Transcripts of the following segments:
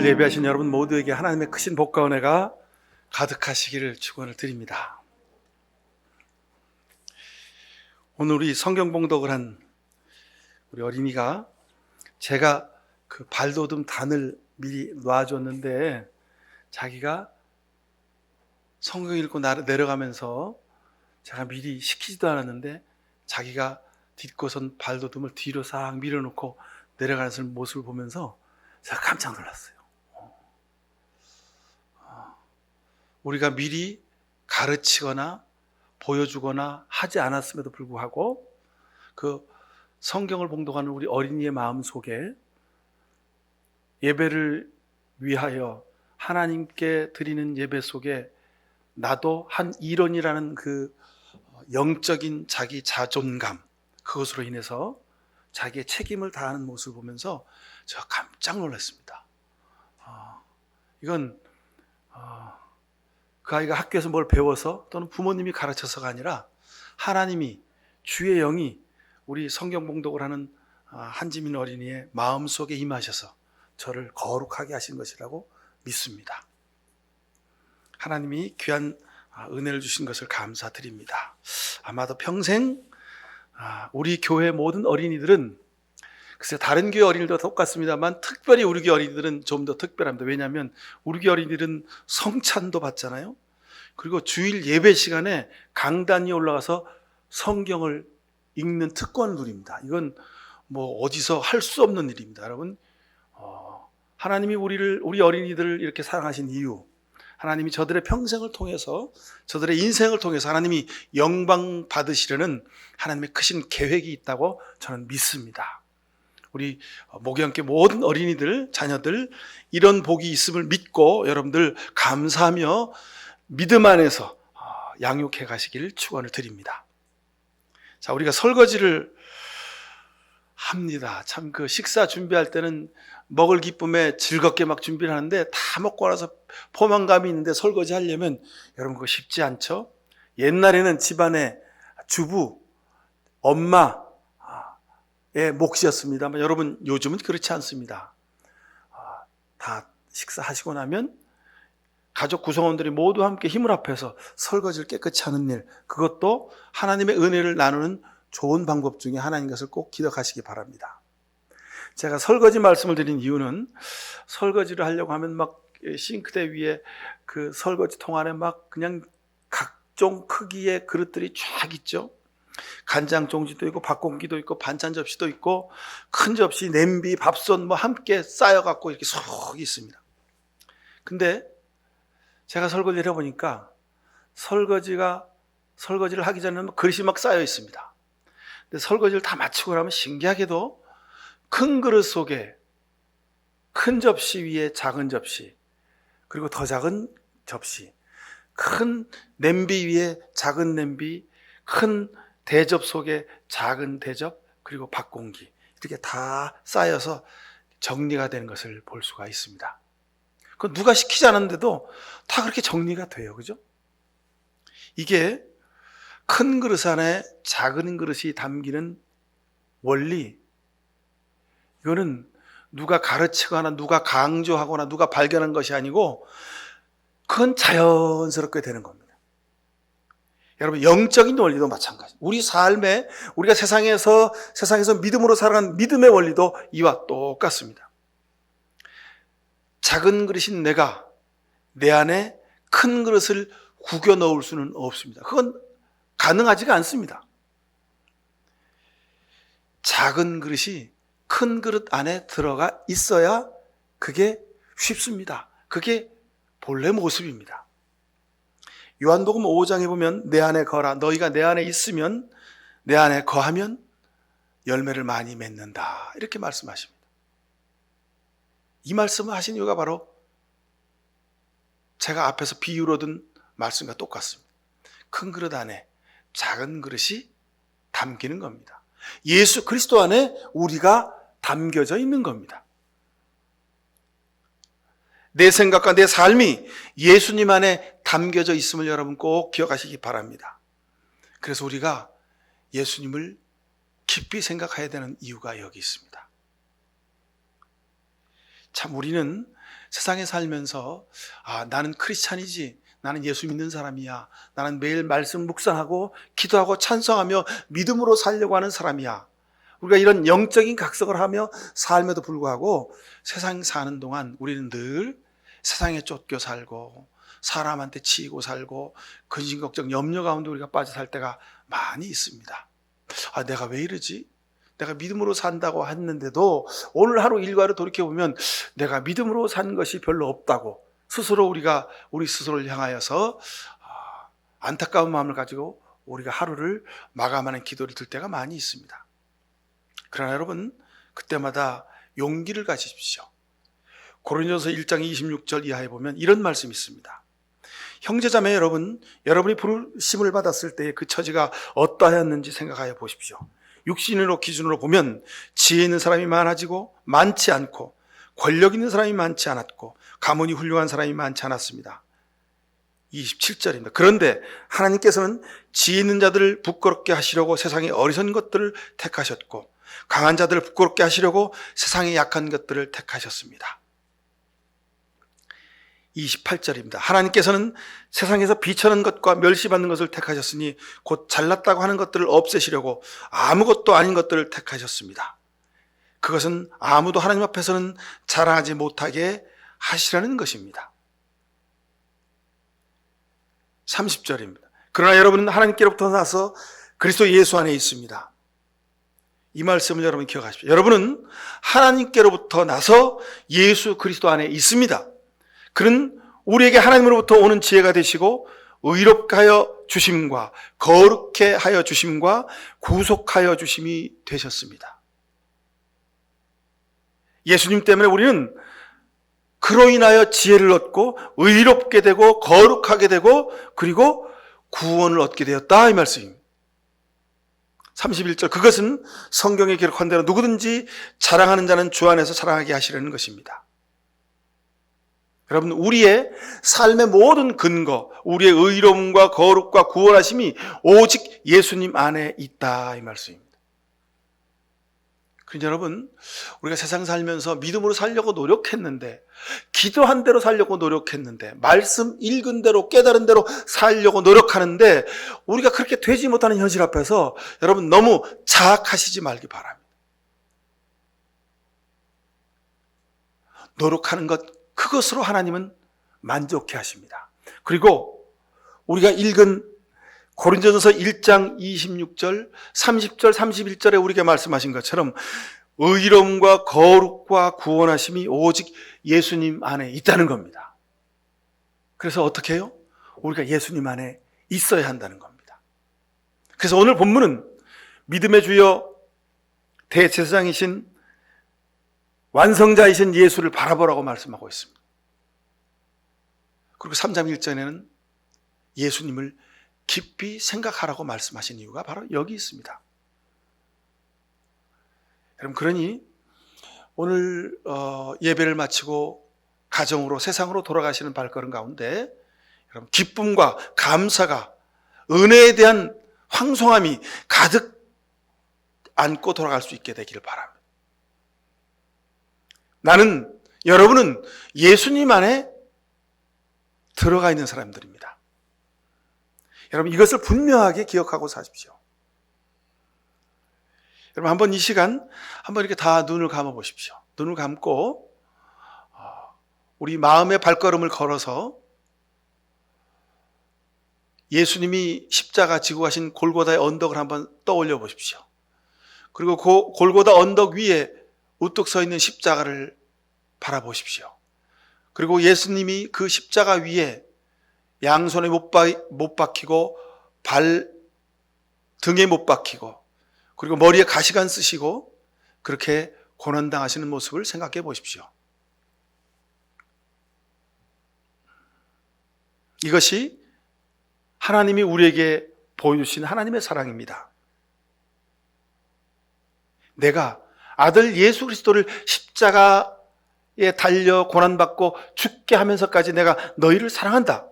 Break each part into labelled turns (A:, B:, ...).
A: 오늘 예배하신 여러분 모두에게 하나님의 크신 복과 은혜가 가득하시기를 축원을 드립니다. 오늘 우리 성경 봉독을 한 우리 어린이가 제가 그 발돋움 단을 미리 놔줬는데 자기가 성경 읽고 내려가면서 제가 미리 시키지도 않았는데 자기가 딛고선 발돋움을 뒤로 싹 밀어놓고 내려가는 모습을 보면서 제가 깜짝 놀랐어요. 우리가 미리 가르치거나 보여주거나 하지 않았음에도 불구하고 그 성경을 봉독하는 우리 어린이의 마음 속에 예배를 위하여 하나님께 드리는 예배 속에 나도 한 일원이라는 그 영적인 자기 자존감, 그것으로 인해서 자기의 책임을 다하는 모습을 보면서 제가 깜짝 놀랐습니다. 이건 그 아이가 학교에서 뭘 배워서 또는 부모님이 가르쳐서가 아니라 하나님이, 주의 영이 우리 성경 봉독을 하는 한지민 어린이의 마음속에 임하셔서 저를 거룩하게 하신 것이라고 믿습니다. 하나님이 귀한 은혜를 주신 것을 감사드립니다. 아마도 평생 우리 교회 모든 어린이들은, 글쎄 다른 교회 어린이들도 똑같습니다만 특별히 우리 교회 어린이들은 좀 더 특별합니다. 왜냐하면 우리 교회 어린이들은 성찬도 받잖아요. 그리고 주일 예배 시간에 강단 위에 올라가서 성경을 읽는 특권을 누립니다. 이건 뭐 어디서 할 수 없는 일입니다. 여러분, 하나님이 우리 어린이들을 이렇게 사랑하신 이유, 하나님이 저들의 평생을 통해서, 저들의 인생을 통해서 하나님이 영광 받으시려는 하나님의 크신 계획이 있다고 저는 믿습니다. 우리 목양교 모든 어린이들, 자녀들 이런 복이 있음을 믿고 여러분들 감사하며 믿음 안에서 양육해 가시기를 축원을 드립니다. 자, 우리가 설거지를 합니다. 참 그 식사 준비할 때는 먹을 기쁨에 즐겁게 막 준비를 하는데 다 먹고 나서 포만감이 있는데 설거지 하려면 여러분 그거 쉽지 않죠? 옛날에는 집안의 주부, 엄마의 몫이었습니다만 여러분 요즘은 그렇지 않습니다. 다 식사하시고 나면 가족 구성원들이 모두 함께 힘을 합해서 설거지를 깨끗이 하는 일, 그것도 하나님의 은혜를 나누는 좋은 방법 중에 하나인 것을 꼭 기억하시기 바랍니다. 제가 설거지 말씀을 드린 이유는 설거지를 하려고 하면 막 싱크대 위에 그 설거지 통 안에 막 그냥 각종 크기의 그릇들이 쫙 있죠. 간장 종지도 있고 밥공기도 있고 반찬 접시도 있고 큰 접시, 냄비, 밥솥 뭐 함께 쌓여갖고 이렇게 쏙 있습니다. 근데 제가 설거지를 해보니까 설거지를 하기 전에는 그릇이 막 쌓여 있습니다. 근데 설거지를 다 마치고 나면 신기하게도 큰 그릇 속에 큰 접시 위에 작은 접시, 그리고 더 작은 접시, 큰 냄비 위에 작은 냄비, 큰 대접 속에 작은 대접, 그리고 밥공기, 이렇게 다 쌓여서 정리가 되는 것을 볼 수가 있습니다. 그건 누가 시키지 않았는데도 다 그렇게 정리가 돼요. 그죠? 이게 큰 그릇 안에 작은 그릇이 담기는 원리, 이거는 누가 가르치거나 누가 강조하거나 누가 발견한 것이 아니고 그건 자연스럽게 되는 겁니다. 여러분, 영적인 원리도 마찬가지. 우리 삶에, 우리가 세상에서 믿음으로 살아가는 믿음의 원리도 이와 똑같습니다. 작은 그릇인 내가 내 안에 큰 그릇을 구겨 넣을 수는 없습니다. 그건 가능하지가 않습니다. 작은 그릇이 큰 그릇 안에 들어가 있어야 그게 쉽습니다. 그게 본래 모습입니다. 요한복음 5장에 보면 내 안에 거라, 너희가 내 안에 있으면, 내 안에 거하면 열매를 많이 맺는다, 이렇게 말씀하십니다. 이 말씀을 하신 이유가 바로 제가 앞에서 비유로 든 말씀과 똑같습니다. 큰 그릇 안에 작은 그릇이 담기는 겁니다. 예수 그리스도 안에 우리가 담겨져 있는 겁니다. 내 생각과 내 삶이 예수님 안에 담겨져 있음을 여러분 꼭 기억하시기 바랍니다. 그래서 우리가 예수님을 깊이 생각해야 되는 이유가 여기 있습니다. 참 우리는 세상에 살면서 나는 크리스찬이지, 나는 예수 믿는 사람이야, 나는 매일 말씀 묵상하고 기도하고 찬송하며 믿음으로 살려고 하는 사람이야, 우리가 이런 영적인 각성을 하며 삶에도 불구하고 세상 사는 동안 우리는 늘 세상에 쫓겨 살고 사람한테 치이고 살고 근심 걱정 염려 가운데 우리가 빠져 살 때가 많이 있습니다. 내가 왜 이러지? 내가 믿음으로 산다고 했는데도 오늘 하루 일과를 돌이켜보면 내가 믿음으로 산 것이 별로 없다고 스스로 우리가 우리 스스로를 향하여서 안타까운 마음을 가지고 우리가 하루를 마감하는 기도를 들 때가 많이 있습니다. 그러나 여러분, 그때마다 용기를 가지십시오. 고린도전서 1장 26절 이하에 보면 이런 말씀이 있습니다. 형제자매 여러분, 여러분이 부르심을 받았을 때의 그 처지가 어떠하였는지 생각하여 보십시오. 육신으로 기준으로 보면 지혜 있는 사람이 많아지고 많지 않고 권력 있는 사람이 많지 않았고 가문이 훌륭한 사람이 많지 않았습니다. 27절입니다. 그런데 하나님께서는 지혜 있는 자들을 부끄럽게 하시려고 세상의 어리석은 것들을 택하셨고 강한 자들을 부끄럽게 하시려고 세상의 약한 것들을 택하셨습니다. 28절입니다. 하나님께서는 세상에서 비천한 것과 멸시받는 것을 택하셨으니 곧 잘났다고 하는 것들을 없애시려고 아무것도 아닌 것들을 택하셨습니다. 그것은 아무도 하나님 앞에서는 자랑하지 못하게 하시라는 것입니다. 30절입니다. 그러나 여러분은 하나님께로부터 나서 그리스도 예수 안에 있습니다. 이 말씀을 여러분 기억하십시오. 여러분은 하나님께로부터 나서 예수 그리스도 안에 있습니다. 그는 우리에게 하나님으로부터 오는 지혜가 되시고 의롭게 하여 주심과 거룩해 하여 주심과 구속하여 주심이 되셨습니다. 예수님 때문에 우리는 그로 인하여 지혜를 얻고 의롭게 되고 거룩하게 되고 그리고 구원을 얻게 되었다, 이 말씀입니다. 31절, 그것은 성경에 기록한 대로 누구든지 자랑하는 자는 주 안에서 자랑하게 하시려는 것입니다. 여러분, 우리의 삶의 모든 근거, 우리의 의로움과 거룩과 구원하심이 오직 예수님 안에 있다, 이 말씀입니다. 그러니까 여러분, 우리가 세상 살면서 믿음으로 살려고 노력했는데, 기도한 대로 살려고 노력했는데, 말씀 읽은 대로 깨달은 대로 살려고 노력하는데 우리가 그렇게 되지 못하는 현실 앞에서 여러분 너무 자학하시지 말기 바랍니다. 노력하는 것, 그것으로 하나님은 만족해 하십니다. 그리고 우리가 읽은 고린도전서 1장 26절, 30절, 31절에 우리에게 말씀하신 것처럼 의로움과 거룩과 구원하심이 오직 예수님 안에 있다는 겁니다. 그래서 어떻게 해요? 우리가 예수님 안에 있어야 한다는 겁니다. 그래서 오늘 본문은 믿음의 주여 대제사장이신 완성자이신 예수를 바라보라고 말씀하고 있습니다. 그리고 3장 1절에는 예수님을 깊이 생각하라고 말씀하신 이유가 바로 여기 있습니다. 여러분, 그러니 오늘 예배를 마치고 가정으로 세상으로 돌아가시는 발걸음 가운데 여러분 기쁨과 감사가 은혜에 대한 황송함이 가득 안고 돌아갈 수 있게 되기를 바랍니다. 여러분은 예수님 안에 들어가 있는 사람들입니다. 여러분, 이것을 분명하게 기억하고 사십시오. 여러분, 한번 이 시간 한번 이렇게 다 눈을 감아 보십시오. 눈을 감고 우리 마음의 발걸음을 걸어서 예수님이 십자가 지고 가신 골고다의 언덕을 한번 떠올려 보십시오. 그리고 그 골고다 언덕 위에 우뚝 서 있는 십자가를 바라보십시오. 그리고 예수님이 그 십자가 위에 양손에 못 박히고 발 등에 못 박히고 그리고 머리에 가시관 쓰시고 그렇게 고난당하시는 모습을 생각해 보십시오. 이것이 하나님이 우리에게 보여주신 하나님의 사랑입니다. 내가 아들 예수 그리스도를 십자가에 달려 고난받고 죽게 하면서까지 내가 너희를 사랑한다.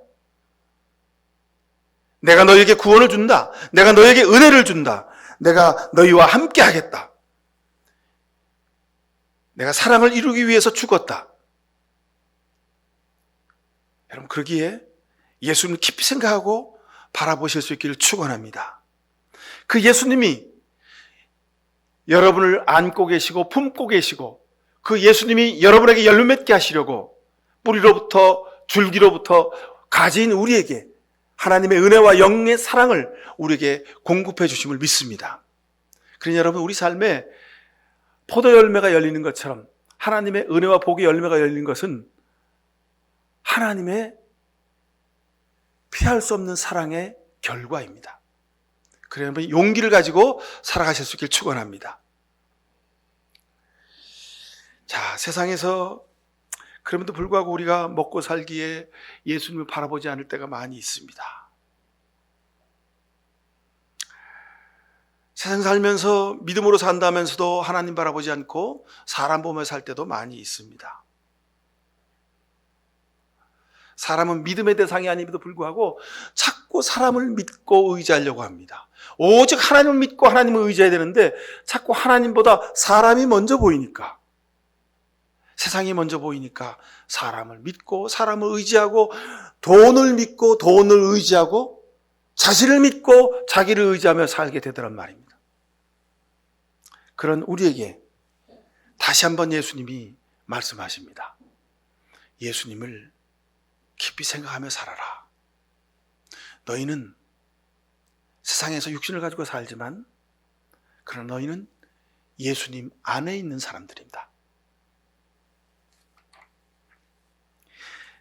A: 내가 너희에게 구원을 준다. 내가 너희에게 은혜를 준다. 내가 너희와 함께 하겠다. 내가 사랑을 이루기 위해서 죽었다. 여러분, 그러기에 예수님을 깊이 생각하고 바라보실 수 있기를 축원합니다. 그 예수님이 여러분을 안고 계시고 품고 계시고, 그 예수님이 여러분에게 열매 맺게 하시려고 뿌리로부터 줄기로부터 가지인 우리에게 하나님의 은혜와 영의 사랑을 우리에게 공급해 주심을 믿습니다. 그러니 여러분, 우리 삶에 포도 열매가 열리는 것처럼 하나님의 은혜와 복의 열매가 열리는 것은 하나님의 피할 수 없는 사랑의 결과입니다. 그러면 용기를 가지고 살아가실 수 있길 축원합니다. 자, 세상에서 그럼에도 불구하고 우리가 먹고 살기에 예수님을 바라보지 않을 때가 많이 있습니다. 세상 살면서 믿음으로 산다면서도 하나님 바라보지 않고 사람 보며 살 때도 많이 있습니다. 사람은 믿음의 대상이 아님에도 불구하고 자꾸 사람을 믿고 의지하려고 합니다. 오직 하나님을 믿고 하나님을 의지해야 되는데 자꾸 하나님보다 사람이 먼저 보이니까, 세상이 먼저 보이니까 사람을 믿고 사람을 의지하고, 돈을 믿고 돈을 의지하고, 자신을 믿고 자기를 의지하며 살게 되더란 말입니다. 그런 우리에게 다시 한번 예수님이 말씀하십니다. 예수님을 깊이 생각하며 살아라. 너희는 세상에서 육신을 가지고 살지만 그러나 너희는 예수님 안에 있는 사람들입니다.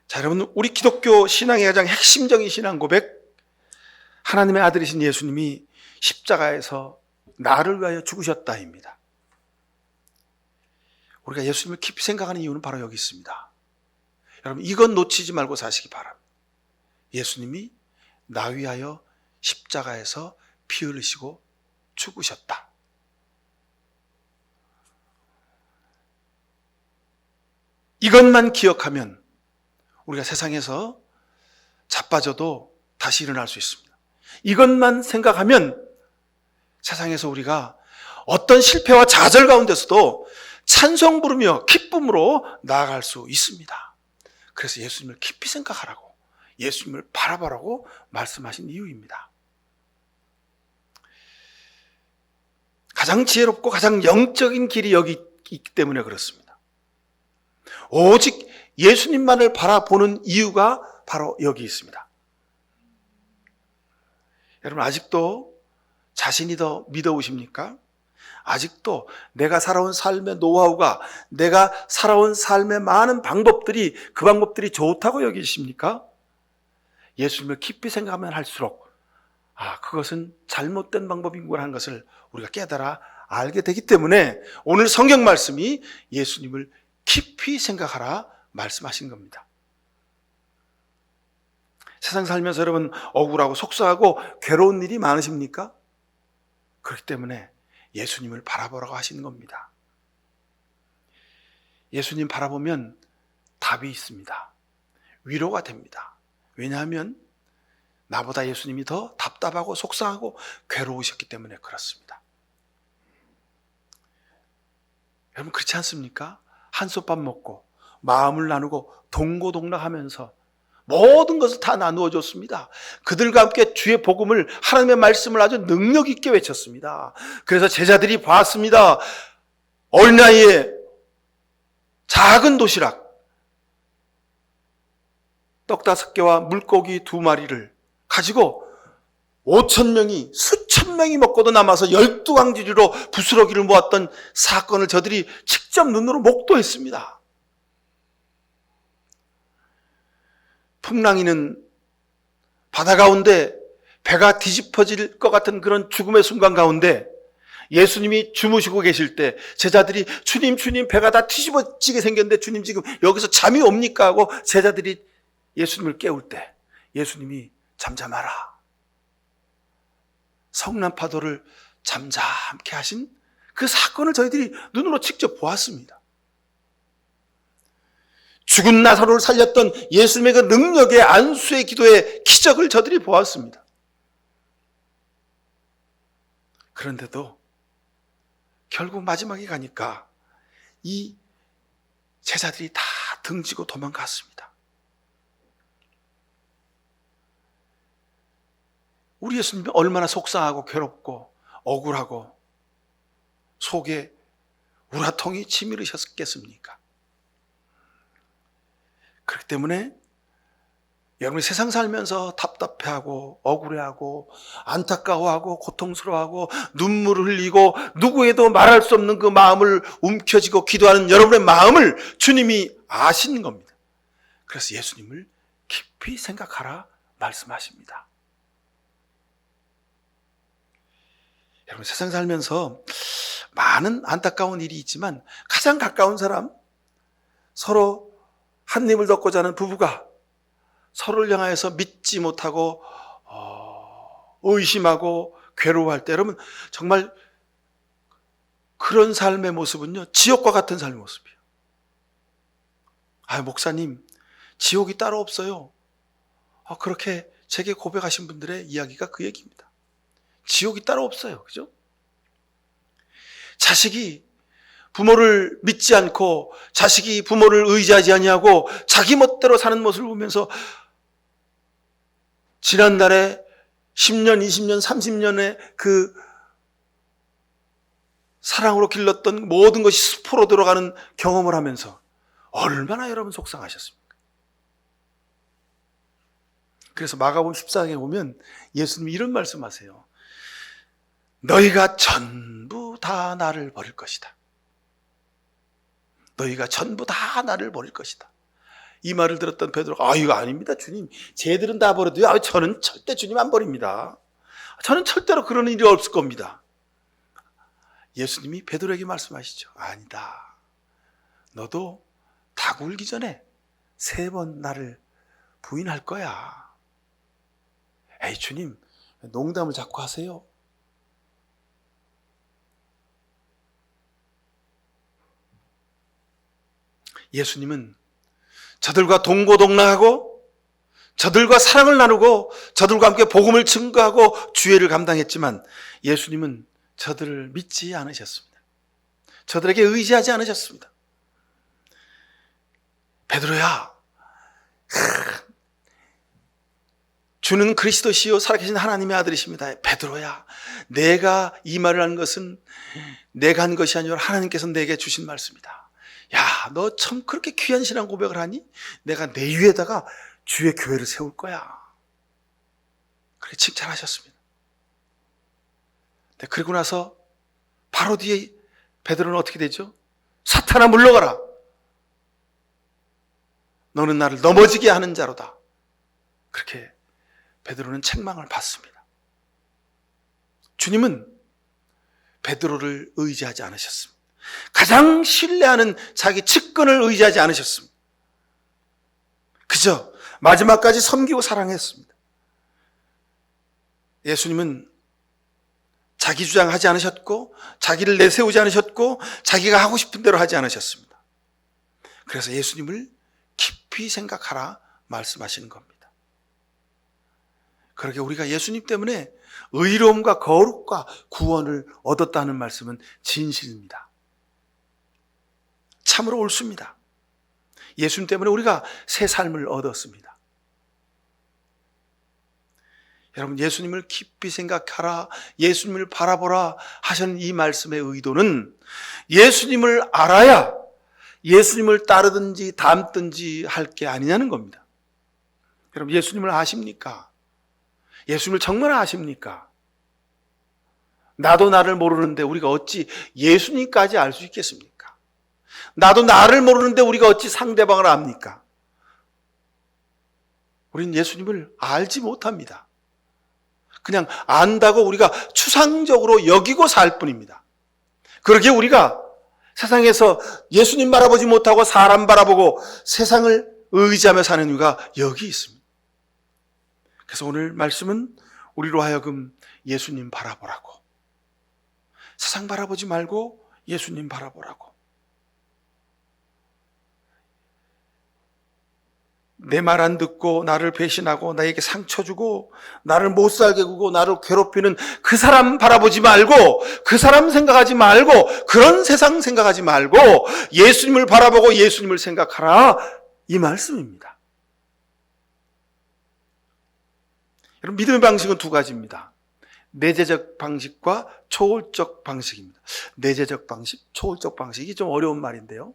A: 자, 여러분, 우리 기독교 신앙의 가장 핵심적인 신앙 고백, 하나님의 아들이신 예수님이 십자가에서 나를 위하여 죽으셨다입니다. 우리가 예수님을 깊이 생각하는 이유는 바로 여기 있습니다. 여러분, 이건 놓치지 말고 사시기 바랍니다. 예수님이 나 위하여 십자가에서 피 흘리시고 죽으셨다. 이것만 기억하면 우리가 세상에서 자빠져도 다시 일어날 수 있습니다. 이것만 생각하면 세상에서 우리가 어떤 실패와 좌절 가운데서도 찬송 부르며 기쁨으로 나아갈 수 있습니다. 그래서 예수님을 깊이 생각하라고, 예수님을 바라보라고 말씀하신 이유입니다. 가장 지혜롭고 가장 영적인 길이 여기 있기 때문에 그렇습니다. 오직 예수님만을 바라보는 이유가 바로 여기 있습니다. 여러분, 아직도 자신이 더 믿어오십니까? 아직도 내가 살아온 삶의 노하우가, 내가 살아온 삶의 많은 방법들이, 그 방법들이 좋다고 여기십니까? 예수님을 깊이 생각하면 할수록 그것은 잘못된 방법인 거라는 것을 우리가 깨달아 알게 되기 때문에 오늘 성경 말씀이 예수님을 깊이 생각하라 말씀하신 겁니다. 세상 살면서 여러분 억울하고 속상하고 괴로운 일이 많으십니까? 그렇기 때문에 예수님을 바라보라고 하시는 겁니다. 예수님 바라보면 답이 있습니다. 위로가 됩니다. 왜냐하면 나보다 예수님이 더 답답하고 속상하고 괴로우셨기 때문에 그렇습니다. 여러분, 그렇지 않습니까? 한솥밥 먹고 마음을 나누고 동고동락하면서 모든 것을 다 나누어 줬습니다. 그들과 함께 주의 복음을, 하나님의 말씀을 아주 능력 있게 외쳤습니다. 그래서 제자들이 봤습니다. 어린 나이에 작은 도시락 떡 5개와 물고기 2마리를 가지고 5,000명이, 수천 명이 먹고도 남아서 12광지리로 부스러기를 모았던 사건을 저들이 직접 눈으로 목도했습니다. 풍랑이는 바다 가운데 배가 뒤집어질 것 같은 그런 죽음의 순간 가운데 예수님이 주무시고 계실 때 제자들이 주님 배가 다 뒤집어지게 생겼는데 주님 지금 여기서 잠이 옵니까? 하고 제자들이 예수님을 깨울 때 예수님이 잠잠하라, 성난 파도를 잠잠케 하신 그 사건을 저희들이 눈으로 직접 보았습니다. 죽은 나사로를 살렸던 예수님의 그 능력의, 안수의 기도의 기적을 저들이 보았습니다. 그런데도 결국 마지막에 가니까 이 제자들이 다 등지고 도망갔습니다. 우리 예수님이 얼마나 속상하고 괴롭고 억울하고 속에 우라통이 치밀으셨겠습니까? 그렇기 때문에 여러분이 세상 살면서 답답해하고 억울해하고 안타까워하고 고통스러워하고 눈물을 흘리고 누구에도 말할 수 없는 그 마음을 움켜쥐고 기도하는 여러분의 마음을 주님이 아시는 겁니다. 그래서 예수님을 깊이 생각하라 말씀하십니다. 여러분, 세상 살면서 많은 안타까운 일이 있지만 가장 가까운 사람, 서로 한 입을 덮고 자는 부부가 서로를 향해서 믿지 못하고 의심하고 괴로워할 때, 여러분 정말 그런 삶의 모습은요, 지옥과 같은 삶의 모습이에요. 목사님, 지옥이 따로 없어요. 그렇게 제게 고백하신 분들의 이야기가 그 얘기입니다. 지옥이 따로 없어요. 그죠? 자식이 부모를 믿지 않고 자식이 부모를 의지하지 아니하고 자기 멋대로 사는 모습을 보면서 지난날에 10년, 20년, 30년의 그 사랑으로 길렀던 모든 것이 수포로 들어가는 경험을 하면서 얼마나 여러분 속상하셨습니까? 그래서 마가복음 14장에 보면 예수님이 이런 말씀하세요. 너희가 전부 다 나를 버릴 것이다. 너희가 전부 다 나를 버릴 것이다. 이 말을 들었던 베드로가 이거 아닙니다 주님, 쟤들은 다 버려도요 저는 절대 주님 안 버립니다. 저는 절대로 그런 일이 없을 겁니다. 예수님이 베드로에게 말씀하시죠. 아니다, 너도 닭 울기 전에 3번 나를 부인할 거야. 에이 주님, 농담을 자꾸 하세요. 예수님은 저들과 동고동락하고 저들과 사랑을 나누고 저들과 함께 복음을 증거하고 주의를 감당했지만 예수님은 저들을 믿지 않으셨습니다. 저들에게 의지하지 않으셨습니다. 베드로야, 주는 그리스도시요 살아계신 하나님의 아들이십니다. 베드로야, 내가 이 말을 한 것은 내가 한 것이 아니라 하나님께서 내게 주신 말씀이다. 야, 너 참 그렇게 귀한 신앙 고백을 하니? 내가 내 위에다가 주의 교회를 세울 거야. 그래 칭찬하셨습니다. 그리고 나서 바로 뒤에 베드로는 어떻게 되죠? 사탄아 물러가라. 너는 나를 넘어지게 하는 자로다. 그렇게 베드로는 책망을 받습니다. 주님은 베드로를 의지하지 않으셨습니다. 가장 신뢰하는 자기 측근을 의지하지 않으셨습니다. 그저 마지막까지 섬기고 사랑했습니다. 예수님은 자기 주장하지 않으셨고 자기를 내세우지 않으셨고 자기가 하고 싶은 대로 하지 않으셨습니다. 그래서 예수님을 깊이 생각하라 말씀하시는 겁니다. 그렇게 우리가 예수님 때문에 의로움과 거룩과 구원을 얻었다는 말씀은 진실입니다. 참으로 옳습니다. 예수님 때문에 우리가 새 삶을 얻었습니다. 여러분, 예수님을 깊이 생각하라, 예수님을 바라보라 하시는 이 말씀의 의도는 예수님을 알아야 예수님을 따르든지 닮든지 할 게 아니냐는 겁니다. 여러분, 예수님을 아십니까? 예수님을 정말 아십니까? 나도 나를 모르는데 우리가 어찌 예수님까지 알 수 있겠습니까? 나도 나를 모르는데 우리가 어찌 상대방을 압니까? 우리는 예수님을 알지 못합니다. 그냥 안다고 우리가 추상적으로 여기고 살 뿐입니다. 그러기에 우리가 세상에서 예수님 바라보지 못하고 사람 바라보고 세상을 의지하며 사는 이유가 여기 있습니다. 그래서 오늘 말씀은 우리로 하여금 예수님 바라보라고, 세상 바라보지 말고 예수님 바라보라고, 내 말 안 듣고 나를 배신하고 나에게 상처 주고 나를 못 살게 구고 나를 괴롭히는 그 사람 바라보지 말고, 그 사람 생각하지 말고, 그런 세상 생각하지 말고 예수님을 바라보고 예수님을 생각하라, 이 말씀입니다. 여러분, 믿음의 방식은 두 가지입니다. 내재적 방식과 초월적 방식입니다. 내재적 방식, 초월적 방식이 좀 어려운 말인데요.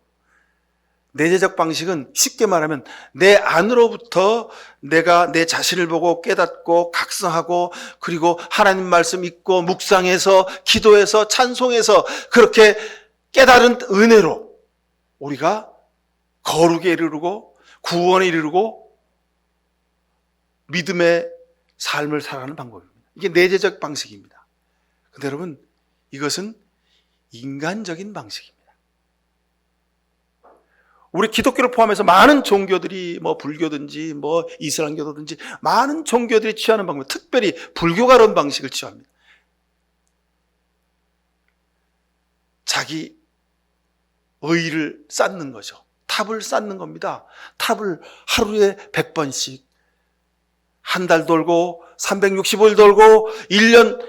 A: 내재적 방식은 쉽게 말하면 내 안으로부터 내가 내 자신을 보고 깨닫고 각성하고, 그리고 하나님 말씀 읽고 묵상해서 기도해서 찬송해서 그렇게 깨달은 은혜로 우리가 거룩에 이르고 구원에 이르고 믿음의 삶을 살아가는 방법입니다. 이게 내재적 방식입니다. 근데 여러분, 이것은 인간적인 방식입니다. 우리 기독교를 포함해서 많은 종교들이 불교든지 이슬람교도든지 많은 종교들이 취하는 방법, 특별히 불교가 그런 방식을 취합니다. 자기 의의를 쌓는 거죠. 탑을 쌓는 겁니다. 탑을 하루에 100번씩 한 달 돌고 365일 돌고 1년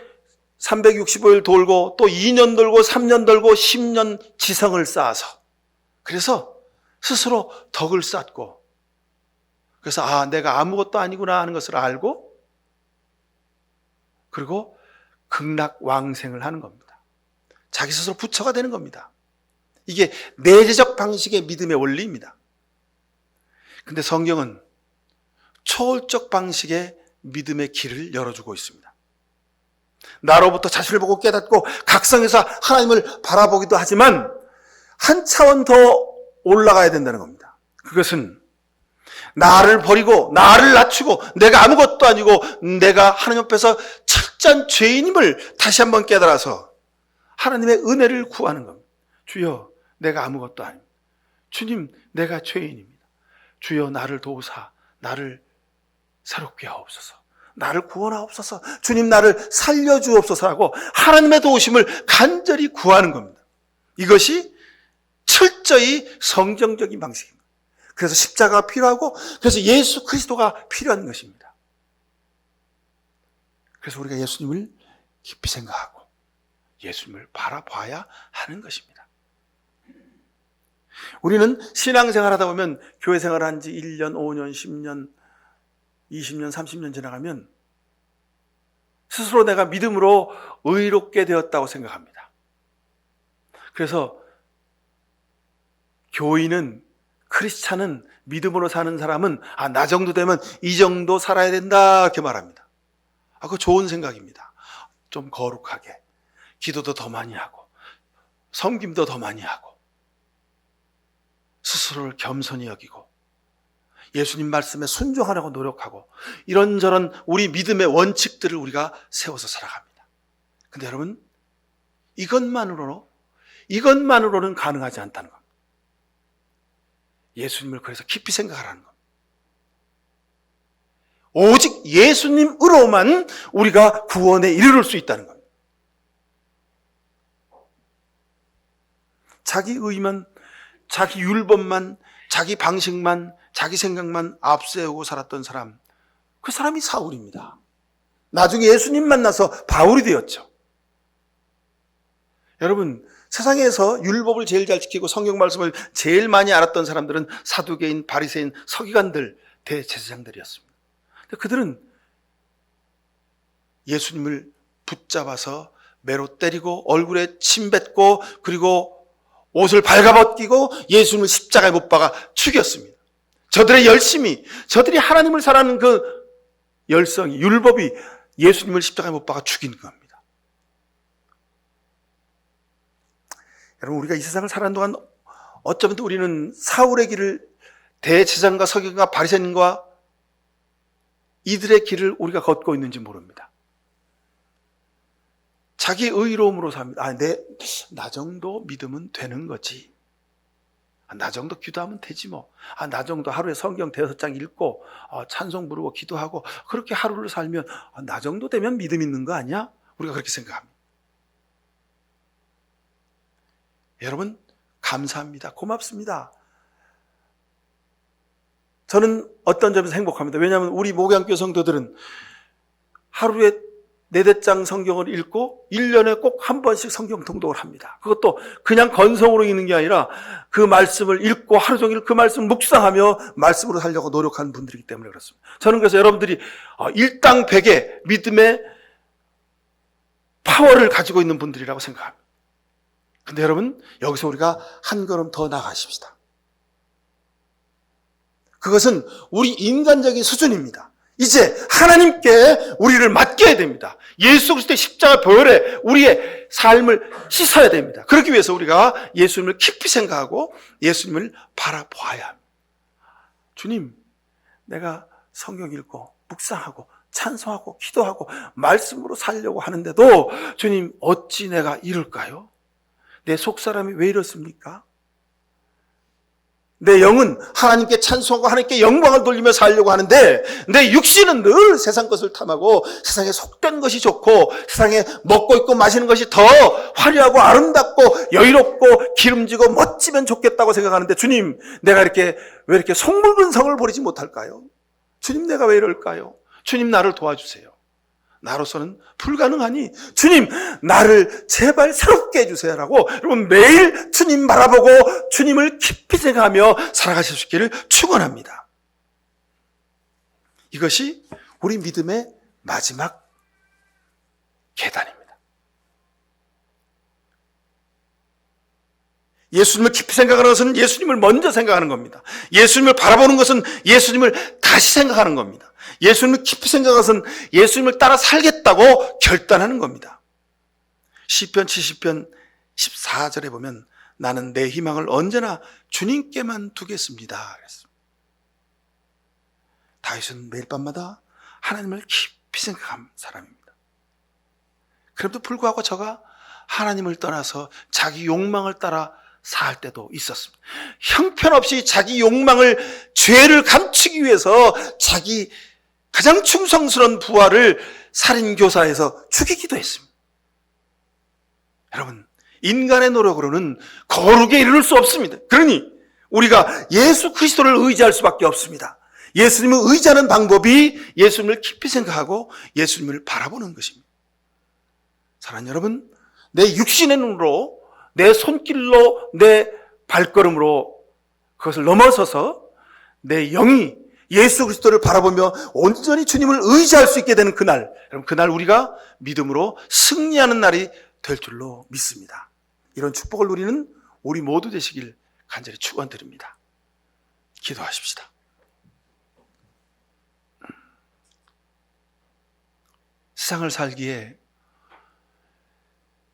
A: 365일 돌고 또 2년 돌고 3년 돌고 10년 지성을 쌓아서, 그래서 스스로 덕을 쌓고, 그래서 내가 아무것도 아니구나 하는 것을 알고, 그리고 극락왕생을 하는 겁니다. 자기 스스로 부처가 되는 겁니다. 이게 내재적 방식의 믿음의 원리입니다. 근데 성경은 초월적 방식의 믿음의 길을 열어주고 있습니다. 나로부터 자신을 보고 깨닫고 각성해서 하나님을 바라보기도 하지만 한 차원 더 올라가야 된다는 겁니다. 그것은 나를 버리고 나를 낮추고 내가 아무것도 아니고 내가 하나님 앞에서 철저한 죄인임을 다시 한번 깨달아서 하나님의 은혜를 구하는 겁니다. 주여, 내가 아무것도 아닙니다. 주님, 내가 죄인입니다. 주여, 나를 도우사 나를 새롭게 하옵소서. 나를 구원하옵소서. 주님, 나를 살려주옵소서 하고 하나님의 도우심을 간절히 구하는 겁니다. 이것이 철저히 성경적인 방식입니다. 그래서 십자가가 필요하고, 그래서 예수 그리스도가 필요한 것입니다. 그래서 우리가 예수님을 깊이 생각하고 예수님을 바라봐야 하는 것입니다. 우리는 신앙생활 하다 보면, 교회 생활한 지 1년, 5년, 10년, 20년, 30년 지나가면 스스로 내가 믿음으로 의롭게 되었다고 생각합니다. 그래서 교인은, 크리스찬은, 믿음으로 사는 사람은 나 정도 되면 이 정도 살아야 된다, 이렇게 말합니다. 그거 좋은 생각입니다. 좀 거룩하게 기도도 더 많이 하고 섬김도 더 많이 하고 스스로를 겸손히 여기고 예수님 말씀에 순종하려고 노력하고, 이런저런 우리 믿음의 원칙들을 우리가 세워서 살아갑니다. 근데 여러분, 이것만으로는 가능하지 않다는 겁니다. 예수님을 그래서 깊이 생각하라는 겁니다. 오직 예수님으로만 우리가 구원에 이르를 수 있다는 겁니다. 자기 의만, 자기 율법만, 자기 방식만, 자기 생각만 앞세우고 살았던 사람, 그 사람이 사울입니다. 나중에 예수님 만나서 바울이 되었죠. 여러분, 세상에서 율법을 제일 잘 지키고 성경 말씀을 제일 많이 알았던 사람들은 사두개인, 바리새인, 서기관들, 대제사장들이었습니다. 그들은 예수님을 붙잡아서 매로 때리고 얼굴에 침 뱉고 그리고 옷을 발가벗기고 예수님을 십자가에 못 박아 죽였습니다. 저들의 열심이, 저들이 하나님을 사랑하는 그 열성이, 율법이 예수님을 십자가에 못 박아 죽인 겁니다. 여러분, 우리가 이 세상을 살아가는 동안 어쩌면 또 우리는 사울의 길을, 대제사장과 서기관과 바리새인과 이들의 길을 우리가 걷고 있는지 모릅니다. 자기 의로움으로 삽니다. 나 정도 믿으면 되는 거지. 나 정도 기도하면 되지 뭐. 나 정도 하루에 성경 5장 읽고 찬송 부르고 기도하고 그렇게 하루를 살면 나 정도 되면 믿음 있는 거 아니야? 우리가 그렇게 생각합니다. 여러분, 감사합니다. 고맙습니다. 저는 어떤 점에서 행복합니다. 왜냐하면 우리 목양교 성도들은 하루에 4대장 성경을 읽고 1년에 꼭 한 번씩 성경 통독을 합니다. 그것도 그냥 건성으로 읽는 게 아니라 그 말씀을 읽고 하루 종일 그 말씀을 묵상하며 말씀으로 살려고 노력하는 분들이기 때문에 그렇습니다. 저는 그래서 여러분들이 일당백의 믿음의 파워를 가지고 있는 분들이라고 생각합니다. 근데 여러분, 여기서 우리가 한 걸음 더 나가십시다. 그것은 우리 인간적인 수준입니다. 이제 하나님께 우리를 맡겨야 됩니다. 예수 그리스도의 십자가 보혈에 우리의 삶을 씻어야 됩니다. 그러기 위해서 우리가 예수님을 깊이 생각하고 예수님을 바라보아야 합니다. 주님, 내가 성경 읽고 묵상하고 찬송하고 기도하고 말씀으로 살려고 하는데도 주님, 어찌 내가 이럴까요? 내 속사람이 왜 이렇습니까? 내 영은 하나님께 찬송하고 하나님께 영광을 돌리며 살려고 하는데 내 육신은 늘 세상 것을 탐하고 세상에 속된 것이 좋고 세상에 먹고 있고 마시는 것이 더 화려하고 아름답고 여유롭고 기름지고 멋지면 좋겠다고 생각하는데 주님, 내가 왜 이렇게 속물근 성을 버리지 못할까요? 주님, 내가 왜 이럴까요? 주님, 나를 도와주세요. 나로서는 불가능하니 주님, 나를 제발 새롭게 해주세요라고 여러분 매일 주님 바라보고 주님을 깊이 생각하며 살아가실 수 있기를 축원합니다. 이것이 우리 믿음의 마지막 계단입니다. 예수님을 깊이 생각하는 것은 예수님을 먼저 생각하는 겁니다. 예수님을 바라보는 것은 예수님을 다시 생각하는 겁니다. 예수님을 깊이 생각하는 것은 예수님을 따라 살겠다고 결단하는 겁니다. 시편 70편 14절에 보면 나는 내 희망을 언제나 주님께만 두겠습니다. 그랬습니다. 다윗은 매일 밤마다 하나님을 깊이 생각한 사람입니다. 그럼에도 불구하고 저가 하나님을 떠나서 자기 욕망을 따라 살 때도 있었습니다. 형편없이 자기 욕망을, 죄를 감추기 위해서 자기 가장 충성스러운 부하를 살인교사해서 죽이기도 했습니다. 여러분, 인간의 노력으로는 거룩에 이르를 수 없습니다. 그러니 우리가 예수 그리스도를 의지할 수밖에 없습니다. 예수님을 의지하는 방법이 예수님을 깊이 생각하고 예수님을 바라보는 것입니다. 사랑하는 여러분, 내 육신의 눈으로, 내 손길로, 내 발걸음으로 그것을 넘어서서 내 영이 예수 그리스도를 바라보며 온전히 주님을 의지할 수 있게 되는 그날, 여러분, 그날 우리가 믿음으로 승리하는 날이 될 줄로 믿습니다. 이런 축복을 누리는 우리 모두 되시길 간절히 축원드립니다. 기도하십시다. 세상을 살기에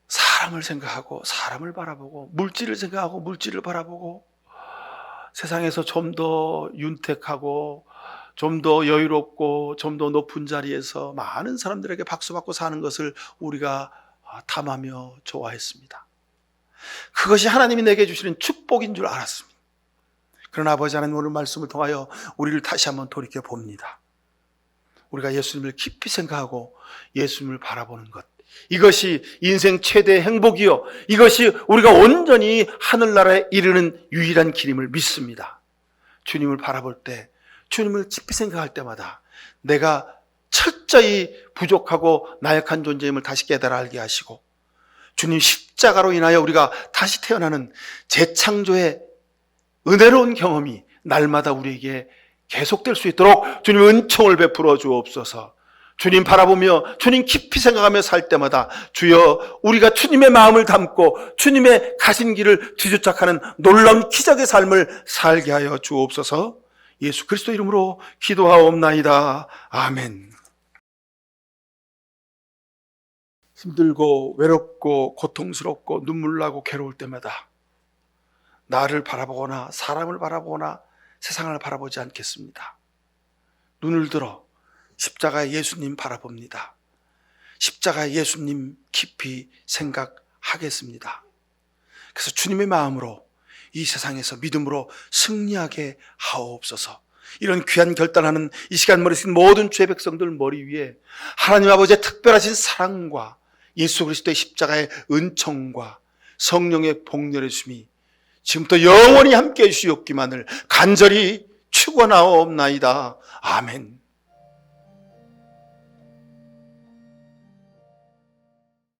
A: 사람을 생각하고 사람을 바라보고 물질을 생각하고 물질을 바라보고 세상에서 좀 더 윤택하고 좀 더 여유롭고 좀 더 높은 자리에서 많은 사람들에게 박수받고 사는 것을 우리가 탐하며 좋아했습니다. 그것이 하나님이 내게 주시는 축복인 줄 알았습니다. 그러나 아버지 하나님, 오늘 말씀을 통하여 우리를 다시 한번 돌이켜 봅니다. 우리가 예수님을 깊이 생각하고 예수님을 바라보는 것, 이것이 인생 최대의 행복이요, 이것이 우리가 온전히 하늘나라에 이르는 유일한 길임을 믿습니다. 주님을 바라볼 때, 주님을 깊이 생각할 때마다 내가 철저히 부족하고 나약한 존재임을 다시 깨달아 알게 하시고, 주님 십자가로 인하여 우리가 다시 태어나는 재창조의 은혜로운 경험이 날마다 우리에게 계속될 수 있도록 주님 은총을 베풀어 주옵소서. 주님 바라보며 주님 깊이 생각하며 살 때마다 주여, 우리가 주님의 마음을 담고 주님의 가신 길을 뒤쫓아가는 놀라운 기적의 삶을 살게 하여 주옵소서. 예수 그리스도 이름으로 기도하옵나이다. 아멘. 힘들고 외롭고 고통스럽고 눈물 나고 괴로울 때마다 나를 바라보거나 사람을 바라보거나 세상을 바라보지 않겠습니다. 눈을 들어 십자가의 예수님 바라봅니다. 십자가의 예수님 깊이 생각하겠습니다. 그래서 주님의 마음으로 이 세상에서 믿음으로 승리하게 하옵소서. 이런 귀한 결단하는 이 시간 머리 숙인 모든 주의 백성들 머리 위에 하나님 아버지의 특별하신 사랑과 예수 그리스도의 십자가의 은총과 성령의 복렬해 주심이 지금부터 영원히 함께해 주시옵기만을 간절히 축원하옵나이다. 아멘.